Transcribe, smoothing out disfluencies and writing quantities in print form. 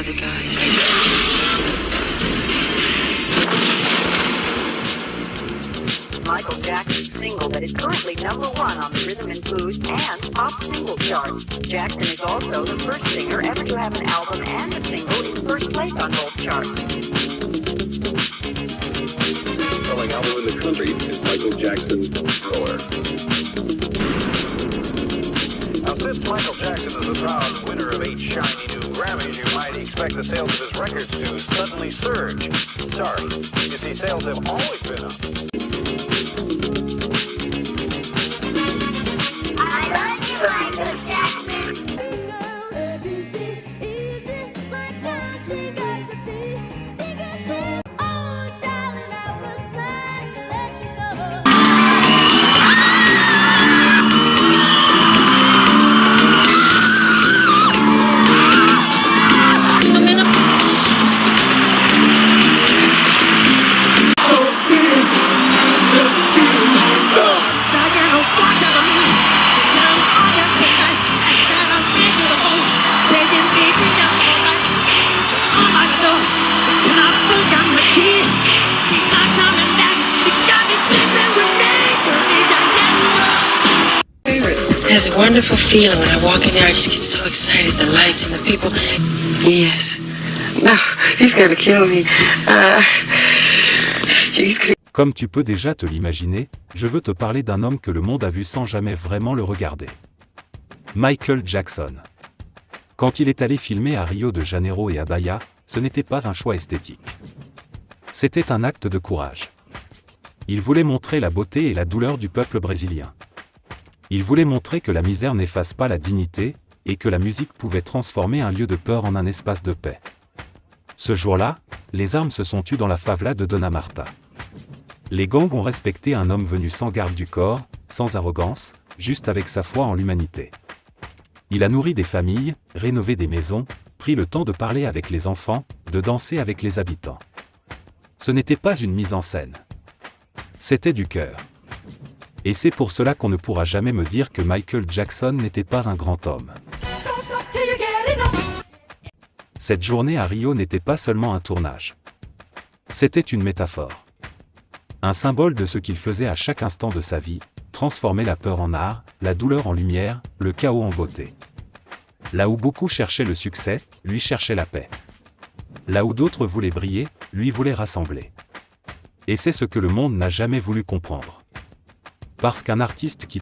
other guys. Michael Jackson's single that is currently #1 on the Rhythm and Blues and Pop Single charts. Jackson is also the first singer ever to have an album and a single in first place on both charts. Selling album in the country is Michael Jackson's Thriller. Now, since Michael Jackson is the proud winner of 8 shiny new Grammys, you might expect the sales of his records to suddenly surge. Sorry, you see, sales have always been up. I love you, Michael Jackson. There's a wonderful feeling when I walk in there. I just get so excited. The lights and the people. Yes. No, he's gonna kill me. He's gonna... Comme tu peux déjà te l'imaginer, je veux te parler d'un homme que le monde a vu sans jamais vraiment le regarder. Michael Jackson. Quand il est allé filmer à Rio de Janeiro et à Bahia, ce n'était pas un choix esthétique. C'était un acte de courage. Il voulait montrer la beauté et la douleur du peuple brésilien. Il voulait montrer que la misère n'efface pas la dignité, et que la musique pouvait transformer un lieu de peur en un espace de paix. Ce jour-là, les armes se sont tues dans la favela de Dona Marta. Les gangs ont respecté un homme venu sans garde du corps, sans arrogance, juste avec sa foi en l'humanité. Il a nourri des familles, rénové des maisons, pris le temps de parler avec les enfants, de danser avec les habitants. Ce n'était pas une mise en scène. C'était du cœur. Et c'est pour cela qu'on ne pourra jamais me dire que Michael Jackson n'était pas un grand homme. Cette journée à Rio n'était pas seulement un tournage. C'était une métaphore. Un symbole de ce qu'il faisait à chaque instant de sa vie, transformer la peur en art, la douleur en lumière, le chaos en beauté. Là où beaucoup cherchaient le succès, lui cherchait la paix. Là où d'autres voulaient briller, lui voulait rassembler. Et c'est ce que le monde n'a jamais voulu comprendre. Parce qu'un artiste qui